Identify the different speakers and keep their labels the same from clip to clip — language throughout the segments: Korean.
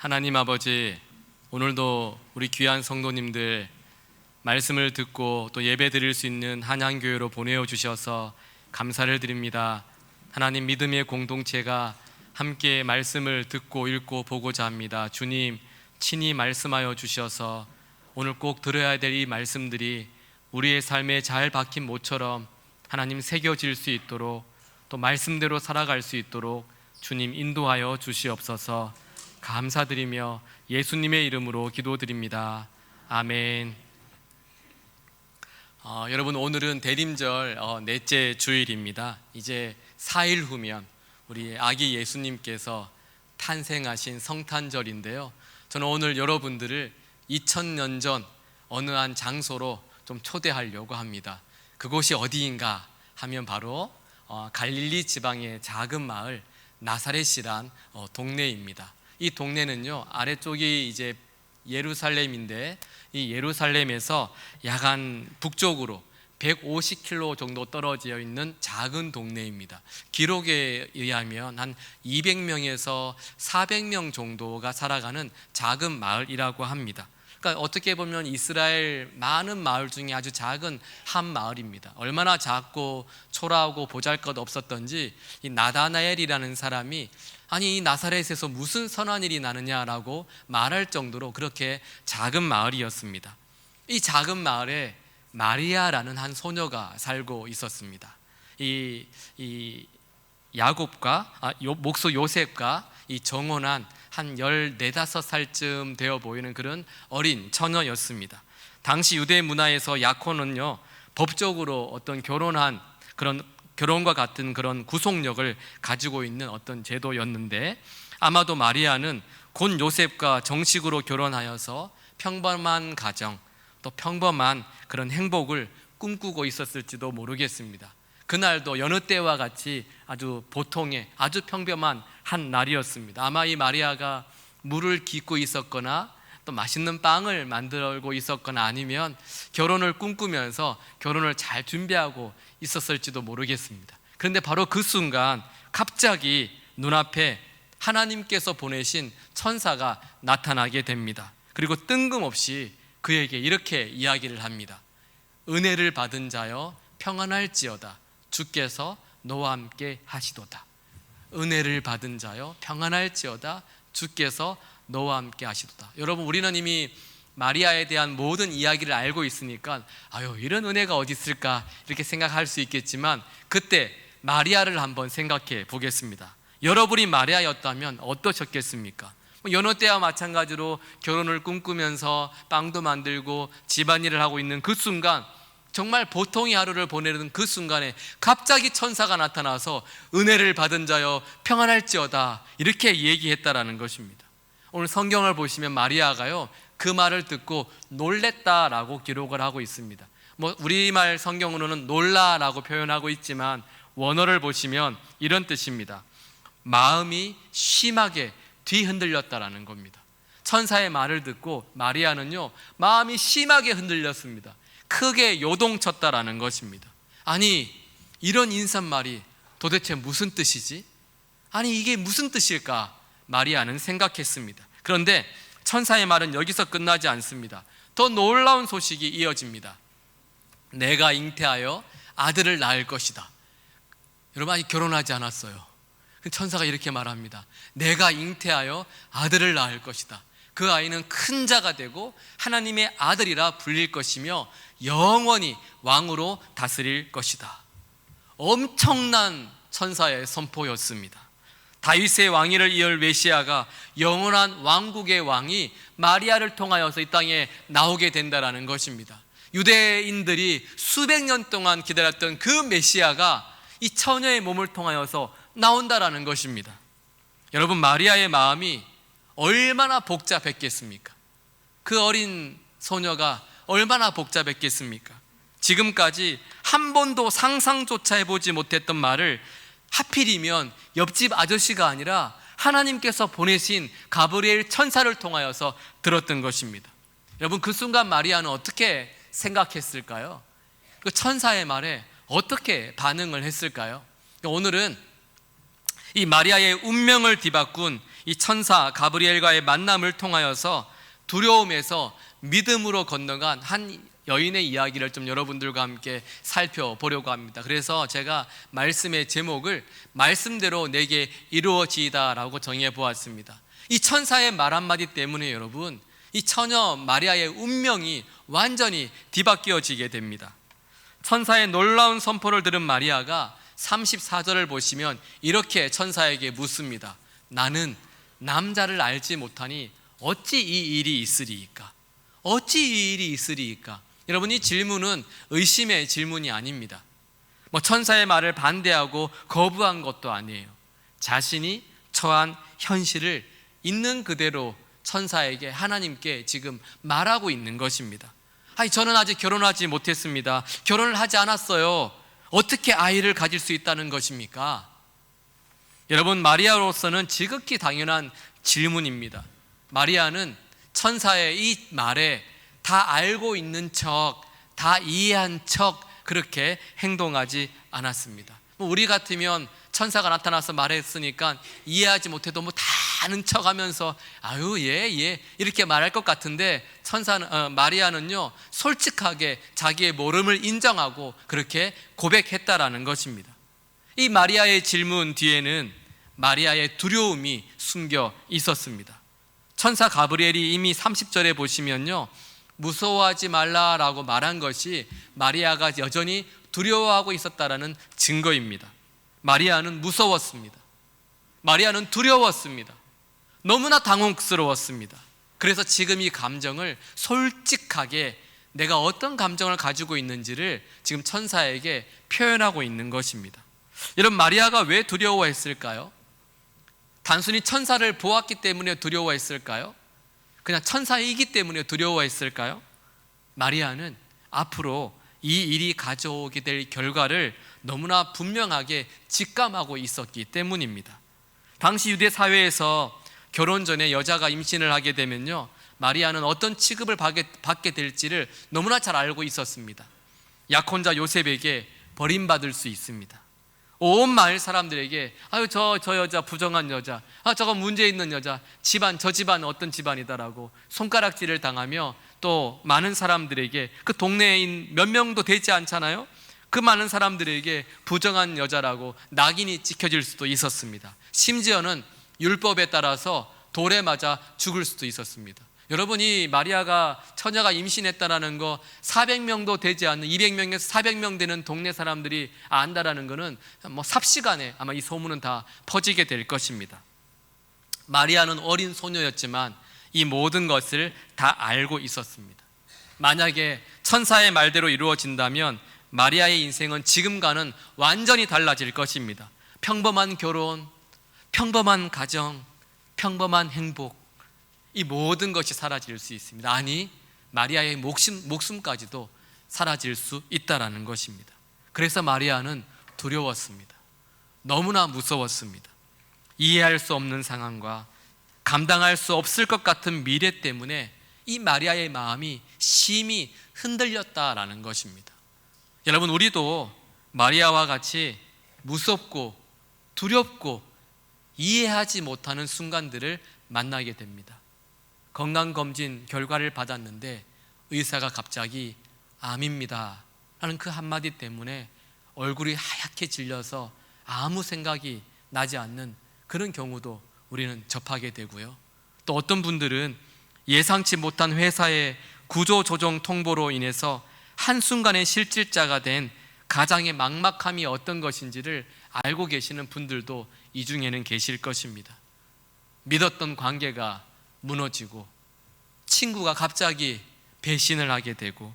Speaker 1: 하나님 아버지, 오늘도 우리 귀한 성도님들 말씀을 듣고 또 예배 드릴 수 있는 한양교회로 보내어 주셔서 감사를 드립니다. 하나님, 믿음의 공동체가 함께 말씀을 듣고 읽고 보고자 합니다. 주님, 친히 말씀하여 주셔서 오늘 꼭 들어야 될 이 말씀들이 우리의 삶에 잘 박힌 못처럼 하나님 새겨질 수 있도록, 또 말씀대로 살아갈 수 있도록 주님 인도하여 주시옵소서. 감사드리며 예수님의 이름으로 기도드립니다. 아멘. 여러분, 오늘은 대림절 넷째 주일입니다. 이제 4일 후면 우리 아기 예수님께서 탄생하신 성탄절인데요, 저는 오늘 여러분들을 2000년 전 어느 한 장소로 좀 초대하려고 합니다. 그곳이 어디인가 하면 바로 갈릴리 지방의 작은 마을 나사렛이란 동네입니다. 이 동네는요, 아래쪽이 이제 예루살렘인데, 이 예루살렘에서 약간 북쪽으로 150km 정도 떨어져 있는 작은 동네입니다. 기록에 의하면 한 200명에서 400명 정도가 살아가는 작은 마을이라고 합니다. 그러니까 어떻게 보면 이스라엘 많은 마을 중에 아주 작은 한 마을입니다. 얼마나 작고 초라하고 보잘것없었던지 이 나다나엘이라는 사람이 아니, 이 나사렛에서 무슨 선한 일이 나느냐라고 말할 정도로 그렇게 작은 마을이었습니다. 이 작은 마을에 마리아라는 한 소녀가 살고 있었습니다. 이 야곱과 목소 요셉과 이 정혼한 한 14~15살쯤 되어 보이는 그런 어린 처녀였습니다. 당시 유대 문화에서 약혼은요, 법적으로 어떤 결혼한 그런 결혼과 같은 그런 구속력을 가지고 있는 어떤 제도였는데, 아마도 마리아는 곧 요셉과 정식으로 결혼하여서 평범한 가정, 또 평범한 그런 행복을 꿈꾸고 있었을지도 모르겠습니다. 그날도 여느 때와 같이 아주 보통의 아주 평범한 한 날이었습니다. 아마 이 마리아가 물을 깃고 있었거나 또 맛있는 빵을 만들고 있었거나 아니면 결혼을 꿈꾸면서 결혼을 잘 준비하고 있었을지도 모르겠습니다. 그런데 바로 그 순간 갑자기 눈앞에 하나님께서 보내신 천사가 나타나게 됩니다. 그리고 뜬금없이 그에게 이렇게 이야기를 합니다. 은혜를 받은 자여 평안할지어다, 주께서 너와 함께 하시도다. 은혜를 받은 자여 평안할지어다, 주께서 너와 함께 하시도다. 여러분, 우리는 이미 마리아에 대한 모든 이야기를 알고 있으니까 아유, 이런 은혜가 어디 있을까 이렇게 생각할 수 있겠지만, 그때 마리아를 한번 생각해 보겠습니다. 여러분이 마리아였다면 어떠셨겠습니까? 여느 때와 마찬가지로 결혼을 꿈꾸면서 빵도 만들고 집안일을 하고 있는 그 순간, 정말 보통의 하루를 보내는 그 순간에 갑자기 천사가 나타나서 은혜를 받은 자여 평안할지어다 이렇게 얘기했다라는 것입니다. 오늘 성경을 보시면 마리아가요, 그 말을 듣고 놀랬다라고 기록을 하고 있습니다. 우리말 성경으로는 놀라라고 표현하고 있지만 원어를 보시면 이런 뜻입니다. 마음이 심하게 뒤흔들렸다라는 겁니다. 천사의 말을 듣고 마리아는요, 마음이 심하게 흔들렸습니다. 크게 요동쳤다라는 것입니다. 아니, 이런 인사말이 도대체 무슨 뜻이지? 아니, 이게 무슨 뜻일까? 마리아는 생각했습니다. 그런데 천사의 말은 여기서 끝나지 않습니다. 더 놀라운 소식이 이어집니다. 내가 잉태하여 아들을 낳을 것이다. 여러분, 아직 결혼하지 않았어요. 천사가 이렇게 말합니다. 내가 잉태하여 아들을 낳을 것이다. 그 아이는 큰 자가 되고 하나님의 아들이라 불릴 것이며 영원히 왕으로 다스릴 것이다. 엄청난 천사의 선포였습니다. 다윗의 왕위를 이을 메시아가, 영원한 왕국의 왕이 마리아를 통하여서 이 땅에 나오게 된다라는 것입니다. 유대인들이 수백 년 동안 기다렸던 그 메시아가 이 처녀의 몸을 통하여서 나온다라는 것입니다. 여러분, 마리아의 마음이 얼마나 복잡했겠습니까? 그 어린 소녀가 얼마나 복잡했겠습니까? 지금까지 한 번도 상상조차 해보지 못했던 말을 하필이면 옆집 아저씨가 아니라 하나님께서 보내신 가브리엘 천사를 통하여서 들었던 것입니다. 여러분, 그 순간 마리아는 어떻게 생각했을까요? 그 천사의 말에 어떻게 반응을 했을까요? 오늘은 이 마리아의 운명을 뒤바꾼 이 천사 가브리엘과의 만남을 통하여서 두려움에서 믿음으로 건너간 한 여인의 이야기를 좀 여러분들과 함께 살펴보려고 합니다. 그래서 제가 말씀의 제목을 말씀대로 내게 이루어지이다 라고 정해 보았습니다. 이 천사의 말 한마디 때문에 여러분, 이 처녀 마리아의 운명이 완전히 뒤바뀌어지게 됩니다. 천사의 놀라운 선포를 들은 마리아가 34절을 보시면 이렇게 천사에게 묻습니다. 나는 남자를 알지 못하니 어찌 이 일이 있으리이까? 어찌 이 일이 있으리이까? 여러분, 이 질문은 의심의 질문이 아닙니다. 천사의 말을 반대하고 거부한 것도 아니에요. 자신이 처한 현실을 있는 그대로 천사에게, 하나님께 지금 말하고 있는 것입니다. 저는 아직 결혼하지 못했습니다. 결혼을 하지 않았어요. 어떻게 아이를 가질 수 있다는 것입니까? 여러분, 마리아로서는 지극히 당연한 질문입니다. 마리아는 천사의 이 말에 다 알고 있는 척, 다 이해한 척 그렇게 행동하지 않았습니다. 우리 같으면 천사가 나타나서 말했으니까 이해하지 못해도 다 아는 척 하면서 예 이렇게 말할 것 같은데 마리아는요, 솔직하게 자기의 모름을 인정하고 그렇게 고백했다라는 것입니다. 이 마리아의 질문 뒤에는 마리아의 두려움이 숨겨 있었습니다. 천사 가브리엘이 이미 30절에 보시면요, 무서워하지 말라라고 말한 것이 마리아가 여전히 두려워하고 있었다라는 증거입니다. 마리아는 무서웠습니다. 마리아는 두려웠습니다. 너무나 당혹스러웠습니다. 그래서 지금 이 감정을 솔직하게 내가 어떤 감정을 가지고 있는지를 지금 천사에게 표현하고 있는 것입니다. 여러분, 마리아가 왜 두려워했을까요? 단순히 천사를 보았기 때문에 두려워했을까요? 그냥 천사이기 때문에 두려워했을까요? 마리아는 앞으로 이 일이 가져오게 될 결과를 너무나 분명하게 직감하고 있었기 때문입니다. 당시 유대 사회에서 결혼 전에 여자가 임신을 하게 되면요, 마리아는 어떤 취급을 받게 될지를 너무나 잘 알고 있었습니다. 약혼자 요셉에게 버림받을 수 있습니다. 온 마을 사람들에게 저 여자 부정한 여자, 저거 문제 있는 여자, 저 집안 어떤 집안이다라고 손가락질을 당하며 또 많은 사람들에게, 그 동네인 몇 명도 되지 않잖아요. 그 많은 사람들에게 부정한 여자라고 낙인이 찍혀질 수도 있었습니다. 심지어는 율법에 따라서 돌에 맞아 죽을 수도 있었습니다. 여러분이 마리아가 처녀가 임신했다라는 거 400명도 되지 않는 200명에서 400명 되는 동네 사람들이 안다라는 거는 삽시간에 아마 이 소문은 다 퍼지게 될 것입니다. 마리아는 어린 소녀였지만 이 모든 것을 다 알고 있었습니다. 만약에 천사의 말대로 이루어진다면 마리아의 인생은 지금과는 완전히 달라질 것입니다. 평범한 결혼, 평범한 가정, 평범한 행복, 이 모든 것이 사라질 수 있습니다. 아니, 마리아의 목숨까지도 사라질 수 있다라는 것입니다. 그래서 마리아는 두려웠습니다. 너무나 무서웠습니다. 이해할 수 없는 상황과 감당할 수 없을 것 같은 미래 때문에 이 마리아의 마음이 심히 흔들렸다라는 것입니다. 여러분, 우리도 마리아와 같이 무섭고 두렵고 이해하지 못하는 순간들을 만나게 됩니다. 건강검진 결과를 받았는데 의사가 갑자기 암입니다 라는 그 한마디 때문에 얼굴이 하얗게 질려서 아무 생각이 나지 않는 그런 경우도 우리는 접하게 되고요. 또 어떤 분들은 예상치 못한 회사의 구조조정 통보로 인해서 한순간에 실질자가 된 가장의 막막함이 어떤 것인지를 알고 계시는 분들도 이 중에는 계실 것입니다. 믿었던 관계가 무너지고 친구가 갑자기 배신을 하게 되고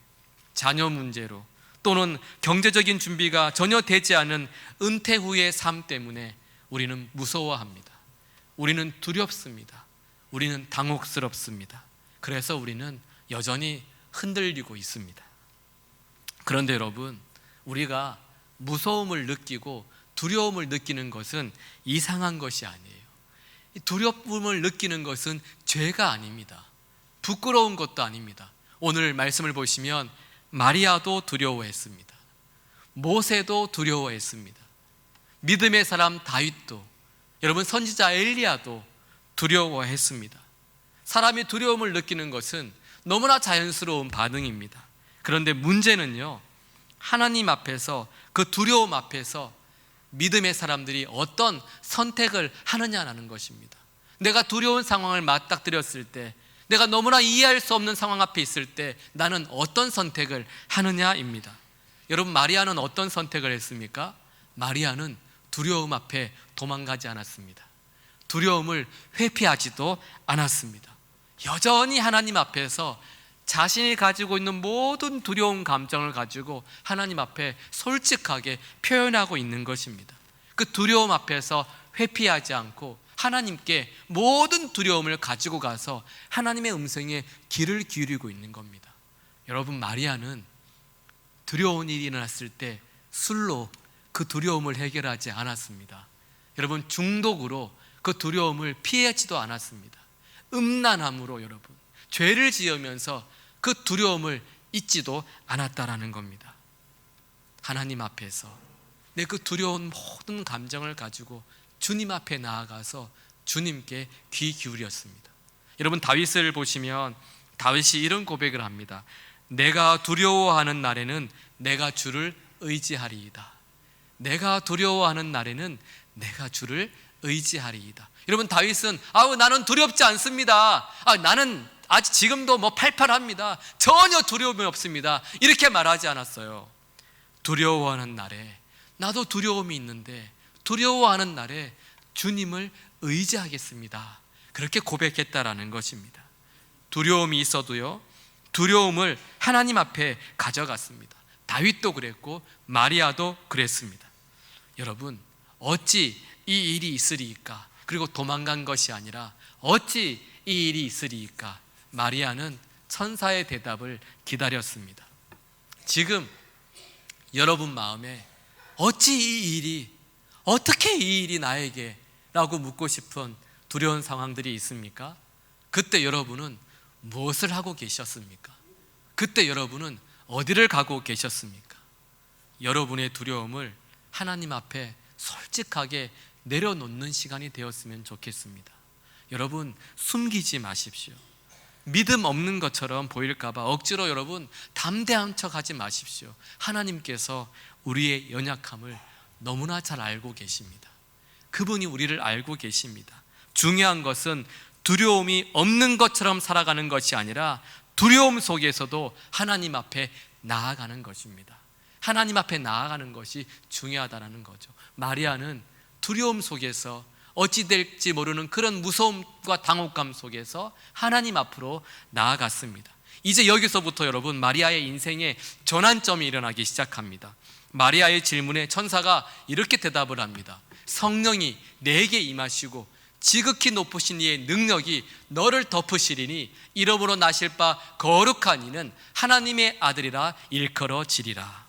Speaker 1: 자녀 문제로 또는 경제적인 준비가 전혀 되지 않은 은퇴 후의 삶 때문에 우리는 무서워합니다. 우리는 두렵습니다. 우리는 당혹스럽습니다. 그래서 우리는 여전히 흔들리고 있습니다. 그런데 여러분, 우리가 무서움을 느끼고 두려움을 느끼는 것은 이상한 것이 아니에요. 두려움을 느끼는 것은 죄가 아닙니다. 부끄러운 것도 아닙니다. 오늘 말씀을 보시면 마리아도 두려워했습니다. 모세도 두려워했습니다. 믿음의 사람 다윗도, 여러분 선지자 엘리야도 두려워했습니다. 사람이 두려움을 느끼는 것은 너무나 자연스러운 반응입니다. 그런데 문제는요, 하나님 앞에서, 그 두려움 앞에서 믿음의 사람들이 어떤 선택을 하느냐라는 것입니다. 내가 두려운 상황을 맞닥뜨렸을 때, 내가 너무나 이해할 수 없는 상황 앞에 있을 때 나는 어떤 선택을 하느냐입니다. 여러분, 마리아는 어떤 선택을 했습니까? 마리아는 두려움 앞에 도망가지 않았습니다. 두려움을 회피하지도 않았습니다. 여전히 하나님 앞에서 자신이 가지고 있는 모든 두려운 감정을 가지고 하나님 앞에 솔직하게 표현하고 있는 것입니다. 그 두려움 앞에서 회피하지 않고 하나님께 모든 두려움을 가지고 가서 하나님의 음성에 귀를 기울이고 있는 겁니다. 여러분, 마리아는 두려운 일이 일어났을 때 술로 그 두려움을 해결하지 않았습니다. 여러분, 중독으로 그 두려움을 피하지도 않았습니다. 음란함으로 여러분, 죄를 지으면서 그 두려움을 잊지도 않았다라는 겁니다. 하나님 앞에서 내 그 두려운 모든 감정을 가지고 주님 앞에 나아가서 주님께 귀 기울였습니다. 여러분, 다윗을 보시면 다윗이 이런 고백을 합니다. 내가 두려워하는 날에는 내가 주를 의지하리이다. 내가 두려워하는 날에는 내가 주를 의지하리이다. 여러분, 다윗은 나는 두렵지 않습니다. 나는 아직 지금도 팔팔합니다. 전혀 두려움이 없습니다. 이렇게 말하지 않았어요. 두려워하는 날에, 나도 두려움이 있는데 두려워하는 날에 주님을 의지하겠습니다. 그렇게 고백했다라는 것입니다. 두려움이 있어도요, 두려움을 하나님 앞에 가져갔습니다. 다윗도 그랬고 마리아도 그랬습니다. 여러분, 어찌 이 일이 있으리이까? 그리고 도망간 것이 아니라 어찌 이 일이 있으리이까? 마리아는 천사의 대답을 기다렸습니다. 지금 여러분 마음에 어찌 이 일이, 어떻게 이 일이 나에게? 라고 묻고 싶은 두려운 상황들이 있습니까? 그때 여러분은 무엇을 하고 계셨습니까? 그때 여러분은 어디를 가고 계셨습니까? 여러분의 두려움을 하나님 앞에 솔직하게 내려놓는 시간이 되었으면 좋겠습니다. 여러분, 숨기지 마십시오. 믿음 없는 것처럼 보일까봐 억지로 여러분 담대한 척 하지 마십시오. 하나님께서 우리의 연약함을 너무나 잘 알고 계십니다. 그분이 우리를 알고 계십니다. 중요한 것은 두려움이 없는 것처럼 살아가는 것이 아니라 두려움 속에서도 하나님 앞에 나아가는 것입니다. 하나님 앞에 나아가는 것이 중요하다는 거죠. 마리아는 두려움 속에서 어찌 될지 모르는 그런 무서움과 당혹감 속에서 하나님 앞으로 나아갔습니다. 이제 여기서부터 여러분, 마리아의 인생에 전환점이 일어나기 시작합니다. 마리아의 질문에 천사가 이렇게 대답을 합니다. 성령이 내게 임하시고 지극히 높으신 이의 능력이 너를 덮으시리니 이름으로 나실 바 거룩한 이는 하나님의 아들이라 일컬어지리라.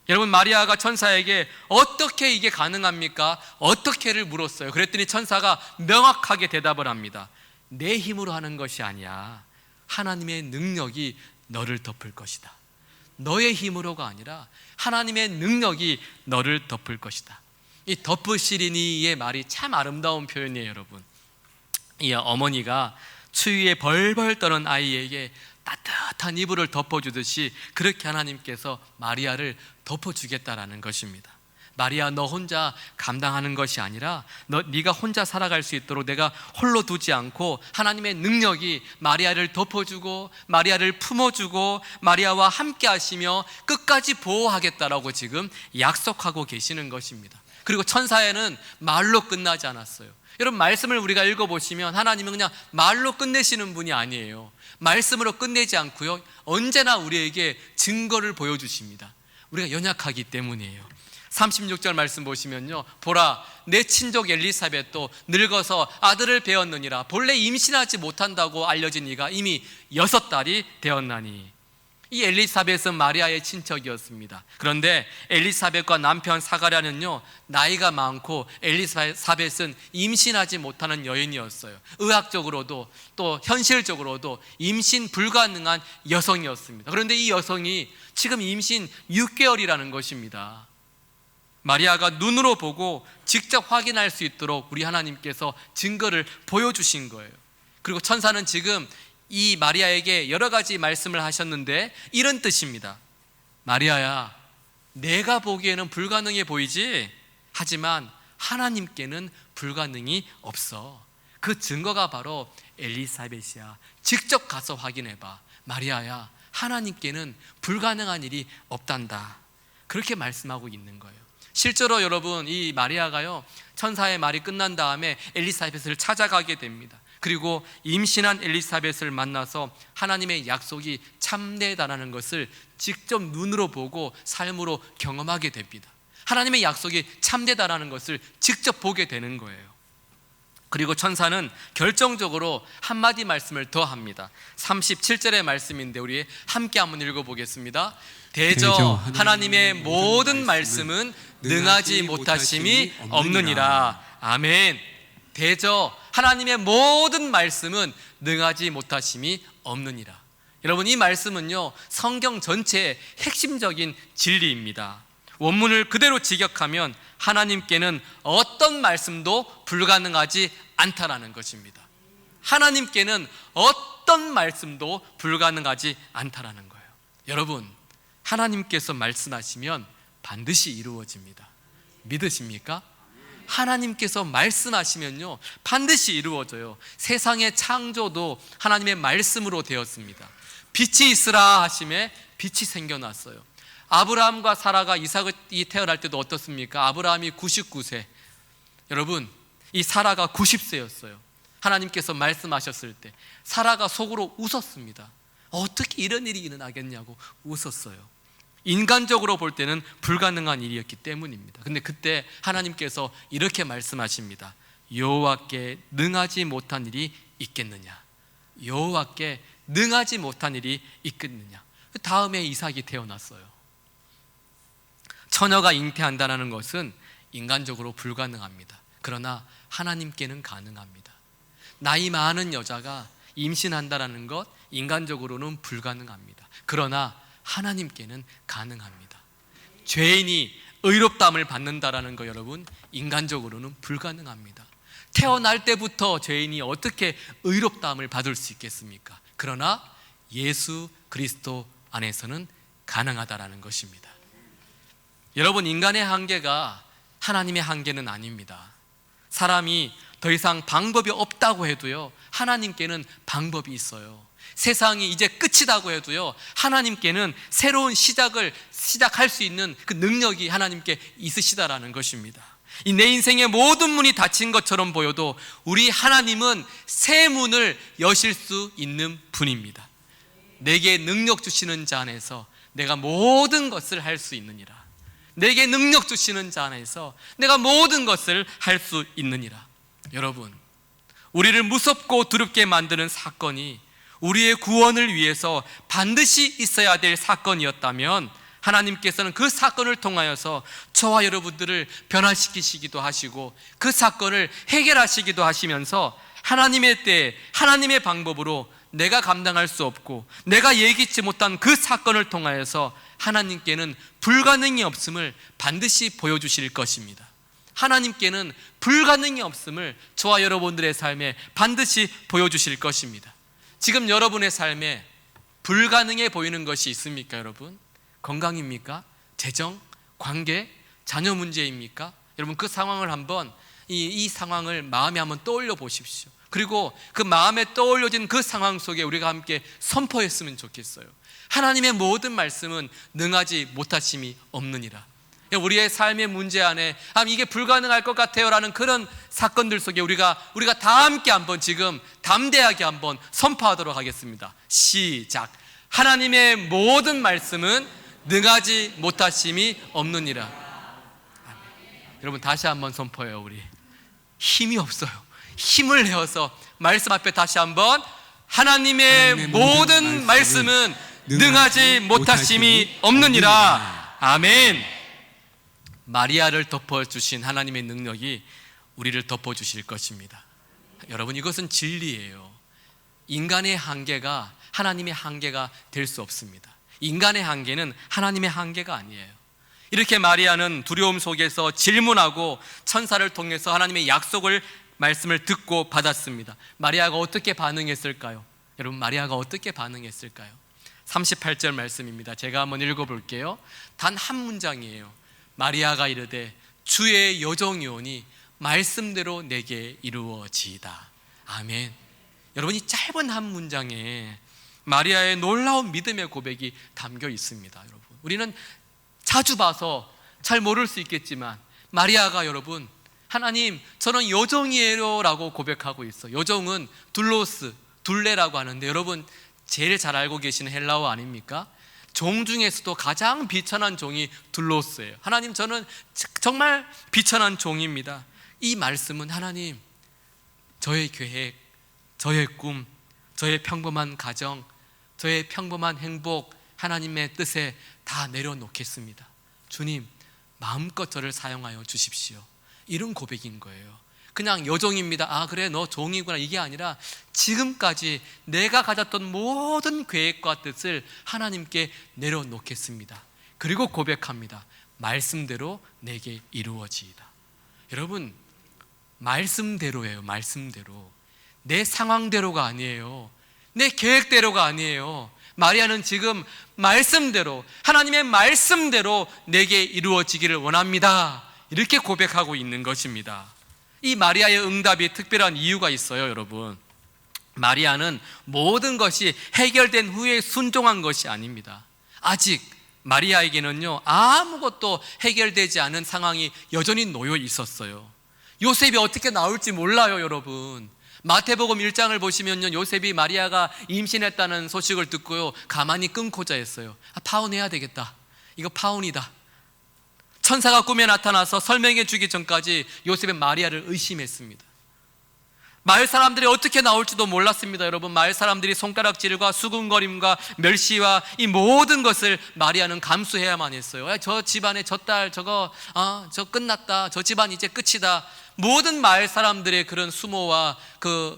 Speaker 1: 여러분, 마리아가 천사에게 어떻게 이게 가능합니까? 어떻게를 물었어요. 그랬더니 천사가 명확하게 대답을 합니다. 내 힘으로 하는 것이 아니야. 하나님의 능력이 너를 덮을 것이다. 너의 힘으로가 아니라 하나님의 능력이 너를 덮을 것이다. 이 덮으시리니의 말이 참 아름다운 표현이에요. 여러분, 이 어머니가 추위에 벌벌 떠는 아이에게 따뜻한 이불을 덮어주듯이 그렇게 하나님께서 마리아를 덮어주겠다라는 것입니다. 마리아, 너 혼자 감당하는 것이 아니라 네가 혼자 살아갈 수 있도록 내가 홀로 두지 않고 하나님의 능력이 마리아를 덮어주고 마리아를 품어주고 마리아와 함께 하시며 끝까지 보호하겠다라고 지금 약속하고 계시는 것입니다. 그리고 천사에는 말로 끝나지 않았어요. 여러분, 말씀을 우리가 읽어보시면 하나님은 그냥 말로 끝내시는 분이 아니에요. 말씀으로 끝내지 않고요, 언제나 우리에게 증거를 보여주십니다. 우리가 연약하기 때문이에요. 36절 말씀 보시면요, 보라, 내 친족 엘리사벳도 늙어서 아들을 배었느니라. 본래 임신하지 못한다고 알려진 이가 이미 6달이 되었나니. 이 엘리사벳은 마리아의 친척이었습니다. 그런데 엘리사벳과 남편 사가랴는요, 나이가 많고 엘리사벳은 임신하지 못하는 여인이었어요. 의학적으로도 또 현실적으로도 임신 불가능한 여성이었습니다. 그런데 이 여성이 지금 임신 6개월이라는 것입니다. 마리아가 눈으로 보고 직접 확인할 수 있도록 우리 하나님께서 증거를 보여주신 거예요. 그리고 천사는 지금 이 마리아에게 여러 가지 말씀을 하셨는데 이런 뜻입니다. 마리아야, 내가 보기에는 불가능해 보이지? 하지만 하나님께는 불가능이 없어. 그 증거가 바로 엘리사벳이야. 직접 가서 확인해봐. 마리아야, 하나님께는 불가능한 일이 없단다. 그렇게 말씀하고 있는 거예요. 실제로 여러분, 이 마리아가요, 천사의 말이 끝난 다음에 엘리사벳을 찾아가게 됩니다. 그리고 임신한 엘리사벳을 만나서 하나님의 약속이 참되다라는 것을 직접 눈으로 보고 삶으로 경험하게 됩니다. 하나님의 약속이 참되다라는 것을 직접 보게 되는 거예요. 그리고 천사는 결정적으로 한마디 말씀을 더 합니다. 37절의 말씀인데 우리 함께 한번 읽어보겠습니다. 대저 하나님의 모든 말씀은 능하지 못하심이 없느니라. 아멘. 대저 하나님의 모든 말씀은 능하지 못하심이 없느니라. 여러분, 이 말씀은요, 성경 전체의 핵심적인 진리입니다. 원문을 그대로 직역하면 하나님께는 어떤 말씀도 불가능하지 않다라는 것입니다. 하나님께는 어떤 말씀도 불가능하지 않다라는 거예요. 여러분, 하나님께서 말씀하시면 반드시 이루어집니다. 믿으십니까? 하나님께서 말씀하시면요, 반드시 이루어져요. 세상의 창조도 하나님의 말씀으로 되었습니다. 빛이 있으라 하심에 빛이 생겨났어요. 아브라함과 사라가 이삭이 태어날 때도 어떻습니까? 아브라함이 99세, 여러분, 이 사라가 90세였어요. 하나님께서 말씀하셨을 때 사라가 속으로 웃었습니다. 어떻게 이런 일이 일어나겠냐고 웃었어요. 인간적으로 볼 때는 불가능한 일이었기 때문입니다. 근데 그때 하나님께서 이렇게 말씀하십니다. 여호와께 능하지 못한 일이 있겠느냐? 여호와께 능하지 못한 일이 있겠느냐? 그 다음에 이삭이 태어났어요. 처녀가 잉태한다는 것은 인간적으로 불가능합니다. 그러나 하나님께는 가능합니다. 나이 많은 여자가 임신한다는 것, 인간적으로는 불가능합니다. 그러나 하나님께는 가능합니다. 죄인이 의롭다함을 받는다라는 거, 여러분, 인간적으로는 불가능합니다. 태어날 때부터 죄인이 어떻게 의롭다함을 받을 수 있겠습니까? 그러나 예수 그리스도 안에서는 가능하다라는 것입니다. 여러분, 인간의 한계가 하나님의 한계는 아닙니다. 사람이 더 이상 방법이 없다고 해도요, 하나님께는 방법이 있어요. 세상이 이제 끝이라고 해도요, 하나님께는 새로운 시작할 수 있는 그 능력이 하나님께 있으시다라는 것입니다. 이 내 인생의 모든 문이 닫힌 것처럼 보여도 우리 하나님은 새 문을 여실 수 있는 분입니다. 내게 능력 주시는 자 안에서 내가 모든 것을 할 수 있느니라. 내게 능력 주시는 자 안에서 내가 모든 것을 할 수 있느니라. 여러분, 우리를 무섭고 두렵게 만드는 사건이 우리의 구원을 위해서 반드시 있어야 될 사건이었다면 하나님께서는 그 사건을 통하여서 저와 여러분들을 변화시키시기도 하시고 그 사건을 해결하시기도 하시면서 하나님의 때에 하나님의 방법으로 내가 감당할 수 없고 내가 예기치 못한 그 사건을 통하여서 하나님께는 불가능이 없음을 반드시 보여주실 것입니다. 하나님께는 불가능이 없음을 저와 여러분들의 삶에 반드시 보여주실 것입니다. 지금 여러분의 삶에 불가능해 보이는 것이 있습니까, 여러분? 건강입니까? 재정? 관계? 자녀 문제입니까? 여러분, 그 상황을 한번 이 상황을 마음에 한번 떠올려 보십시오. 그리고 그 마음에 떠올려진 그 상황 속에 우리가 함께 선포했으면 좋겠어요. 하나님의 모든 말씀은 능하지 못하심이 없느니라. 우리의 삶의 문제 안에 이게 불가능할 것 같아요 라는 그런 사건들 속에 우리가 다 함께 한번 지금 담대하게 한번 선포하도록 하겠습니다. 시작. 하나님의 모든 말씀은 능하지 못하심이 없느니라. 아멘. 여러분, 다시 한번 선포해요. 우리 힘이 없어요. 힘을 내어서 말씀 앞에 다시 한번 하나님의 모든 말씀은 능하지 못하심이 없느니라. 아멘. 마리아를 덮어주신 하나님의 능력이 우리를 덮어주실 것입니다. 여러분, 이것은 진리예요. 인간의 한계가 하나님의 한계가 될 수 없습니다. 인간의 한계는 하나님의 한계가 아니에요. 이렇게 마리아는 두려움 속에서 질문하고 천사를 통해서 하나님의 약속을 말씀을 듣고 받았습니다. 마리아가 어떻게 반응했을까요? 여러분, 마리아가 어떻게 반응했을까요? 38절 말씀입니다. 제가 한번 읽어볼게요. 단 한 문장이에요. 마리아가 이르되 주의 여종이오니 말씀대로 내게 이루어지이다. 아멘. 여러분, 이 짧은 한 문장에 마리아의 놀라운 믿음의 고백이 담겨 있습니다. 여러분, 우리는 자주 봐서 잘 모를 수 있겠지만 마리아가 여러분, 하나님 저는 여종이에요 라고 고백하고 있어요. 여종은 둘로스, 둘레라고 하는데 여러분 제일 잘 알고 계시는 헬라어 아닙니까? 종 중에서도 가장 비천한 종이 둘로스예요. 하나님 저는 정말 비천한 종입니다. 이 말씀은 하나님 저의 계획, 저의 꿈, 저의 평범한 가정, 저의 평범한 행복, 하나님의 뜻에 다 내려놓겠습니다. 주님 마음껏 저를 사용하여 주십시오. 이런 고백인 거예요. 그냥 여종입니다. 아 그래 너 종이구나 이게 아니라 지금까지 내가 가졌던 모든 계획과 뜻을 하나님께 내려놓겠습니다. 그리고 고백합니다. 말씀대로 내게 이루어지이다. 여러분 말씀대로예요. 말씀대로. 내 상황대로가 아니에요. 내 계획대로가 아니에요. 마리아는 지금 말씀대로, 하나님의 말씀대로 내게 이루어지기를 원합니다. 이렇게 고백하고 있는 것입니다. 이 마리아의 응답이 특별한 이유가 있어요. 여러분, 마리아는 모든 것이 해결된 후에 순종한 것이 아닙니다. 아직 마리아에게는요 아무것도 해결되지 않은 상황이 여전히 놓여 있었어요. 요셉이 어떻게 나올지 몰라요. 여러분, 마태복음 1장을 보시면요 요셉이 마리아가 임신했다는 소식을 듣고요 가만히 끊고자 했어요. 파혼해야 되겠다. 이거 파혼이다. 천사가 꿈에 나타나서 설명해 주기 전까지 요셉은 마리아를 의심했습니다. 마을 사람들이 어떻게 나올지도 몰랐습니다. 여러분, 마을 사람들이 손가락질과 수군거림과 멸시와 이 모든 것을 마리아는 감수해야만 했어요. 저 집안에 저 딸 저거 저 끝났다. 저 집안 이제 끝이다. 모든 마을 사람들의 그런 수모와 그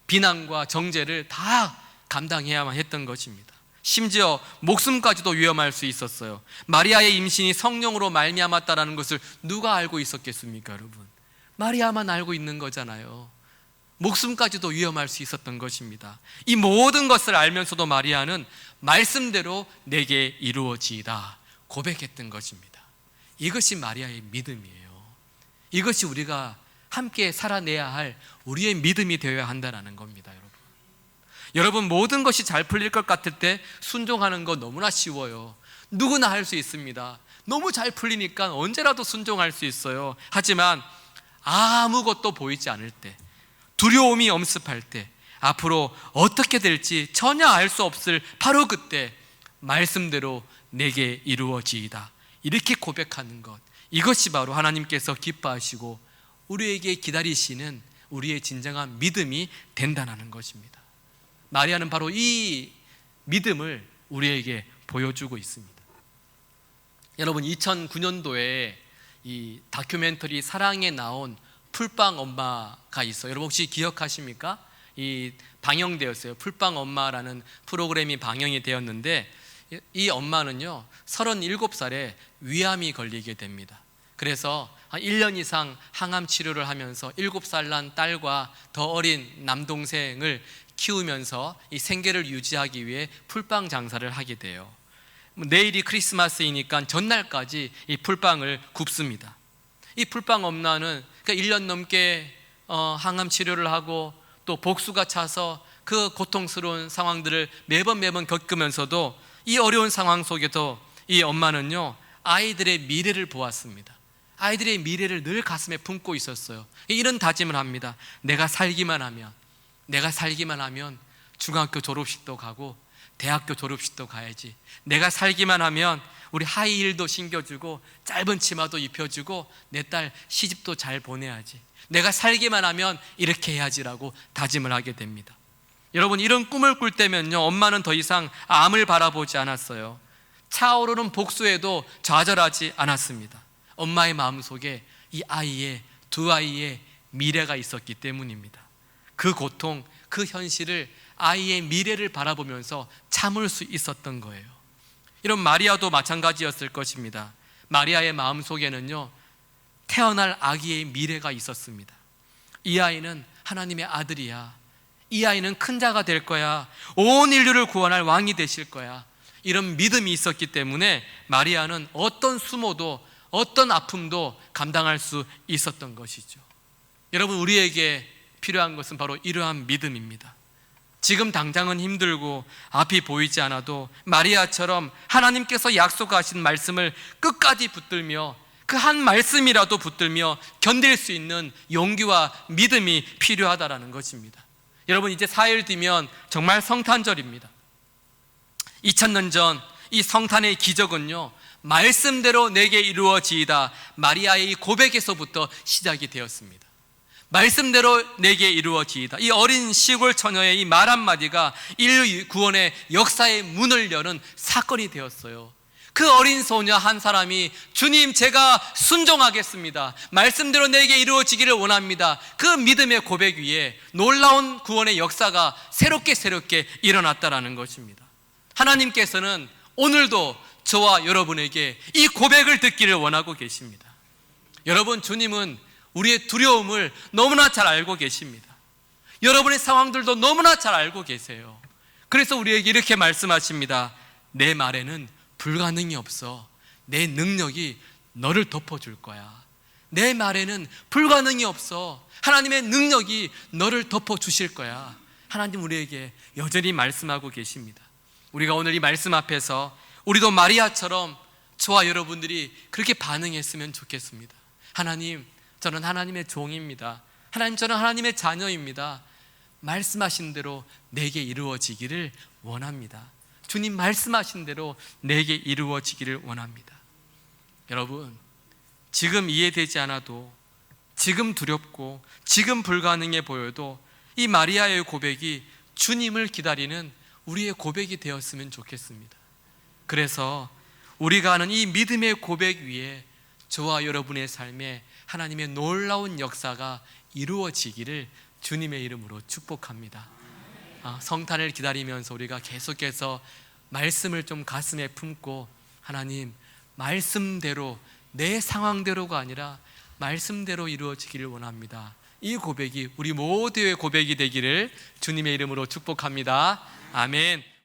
Speaker 1: 비난과 정죄를 다 감당해야만 했던 것입니다. 심지어 목숨까지도 위험할 수 있었어요. 마리아의 임신이 성령으로 말미암았다라는 것을 누가 알고 있었겠습니까? 여러분, 마리아만 알고 있는 거잖아요. 목숨까지도 위험할 수 있었던 것입니다. 이 모든 것을 알면서도 마리아는 말씀대로 내게 이루어지이다 고백했던 것입니다. 이것이 마리아의 믿음이에요. 이것이 우리가 함께 살아내야 할 우리의 믿음이 되어야 한다는 겁니다. 여러분, 모든 것이 잘 풀릴 것 같을 때 순종하는 거 너무나 쉬워요. 누구나 할 수 있습니다. 너무 잘 풀리니까 언제라도 순종할 수 있어요. 하지만 아무것도 보이지 않을 때, 두려움이 엄습할 때, 앞으로 어떻게 될지 전혀 알 수 없을 바로 그때 말씀대로 내게 이루어지이다 이렇게 고백하는 것, 이것이 바로 하나님께서 기뻐하시고 우리에게 기다리시는 우리의 진정한 믿음이 된다는 것입니다. 마리아는 바로 이 믿음을 우리에게 보여주고 있습니다. 여러분, 2009년도에 이 다큐멘터리 사랑에 나온 풀빵 엄마가 있어요. 여러분 혹시 기억하십니까? 이 방영되었어요. 풀빵 엄마라는 프로그램이 방영이 되었는데 이 엄마는요 37살에 위암이 걸리게 됩니다. 그래서 한 1년 이상 항암 치료를 하면서 7살 난 딸과 더 어린 남동생을 키우면서 이 생계를 유지하기 위해 풀빵 장사를 하게 돼요. 내일이 크리스마스이니까 전날까지 이 풀빵을 굽습니다. 이 풀빵 엄마는 1년 넘게 항암 치료를 하고 또 복수가 차서 그 고통스러운 상황들을 매번 겪으면서도 이 어려운 상황 속에도 이 엄마는요 아이들의 미래를 보았습니다. 아이들의 미래를 늘 가슴에 품고 있었어요. 이런 다짐을 합니다. 내가 살기만 하면 중학교 졸업식도 가고 대학교 졸업식도 가야지. 내가 살기만 하면 우리 하이힐도 신겨주고 짧은 치마도 입혀주고 내 딸 시집도 잘 보내야지. 내가 살기만 하면 이렇게 해야지라고 다짐을 하게 됩니다. 여러분, 이런 꿈을 꿀 때면요 엄마는 더 이상 암을 바라보지 않았어요. 차오르는 복수에도 좌절하지 않았습니다. 엄마의 마음속에 이 아이의 두 아이의 미래가 있었기 때문입니다. 그 고통, 그 현실을 아이의 미래를 바라보면서 참을 수 있었던 거예요. 이런 마리아도 마찬가지였을 것입니다. 마리아의 마음속에는요, 태어날 아기의 미래가 있었습니다. 이 아이는 하나님의 아들이야. 이 아이는 큰 자가 될 거야. 온 인류를 구원할 왕이 되실 거야. 이런 믿음이 있었기 때문에 마리아는 어떤 수모도 어떤 아픔도 감당할 수 있었던 것이죠. 여러분, 우리에게 필요한 것은 바로 이러한 믿음입니다. 지금 당장은 힘들고 앞이 보이지 않아도 마리아처럼 하나님께서 약속하신 말씀을 끝까지 붙들며 그 한 말씀이라도 붙들며 견딜 수 있는 용기와 믿음이 필요하다라는 것입니다. 여러분, 이제 4일 뒤면 정말 성탄절입니다. 2000년 전 이 성탄의 기적은요, 말씀대로 내게 이루어지이다, 마리아의 이 고백에서부터 시작이 되었습니다. 말씀대로 내게 이루어지이다, 이 어린 시골 처녀의 이 말 한마디가 인류 구원의 역사의 문을 여는 사건이 되었어요. 그 어린 소녀 한 사람이 주님, 제가 순종하겠습니다, 말씀대로 내게 이루어지기를 원합니다, 그 믿음의 고백 위에 놀라운 구원의 역사가 새롭게 일어났다라는 것입니다. 하나님께서는 오늘도 저와 여러분에게 이 고백을 듣기를 원하고 계십니다. 여러분, 주님은 우리의 두려움을 너무나 잘 알고 계십니다. 여러분의 상황들도 너무나 잘 알고 계세요. 그래서 우리에게 이렇게 말씀하십니다. 내 말에는 불가능이 없어. 내 능력이 너를 덮어줄 거야. 내 말에는 불가능이 없어. 하나님의 능력이 너를 덮어주실 거야. 하나님 우리에게 여전히 말씀하고 계십니다. 우리가 오늘 이 말씀 앞에서 우리도 마리아처럼 저와 여러분들이 그렇게 반응했으면 좋겠습니다. 하나님, 저는 하나님의 종입니다. 하나님, 저는 하나님의 자녀입니다. 말씀하신 대로 내게 이루어지기를 원합니다. 주님, 말씀하신 대로 내게 이루어지기를 원합니다. 여러분, 지금 이해되지 않아도, 지금 두렵고 지금 불가능해 보여도 이 마리아의 고백이 주님을 기다리는 우리의 고백이 되었으면 좋겠습니다. 그래서 우리가 하는 이 믿음의 고백 위에 저와 여러분의 삶에 하나님의 놀라운 역사가 이루어지기를 주님의 이름으로 축복합니다. 성탄을 기다리면서 우리가 계속해서 말씀을 좀 가슴에 품고, 하나님, 말씀대로, 내 상황대로가 아니라 말씀대로 이루어지기를 원합니다. 이 고백이 우리 모두의 고백이 되기를 주님의 이름으로 축복합니다. 아멘.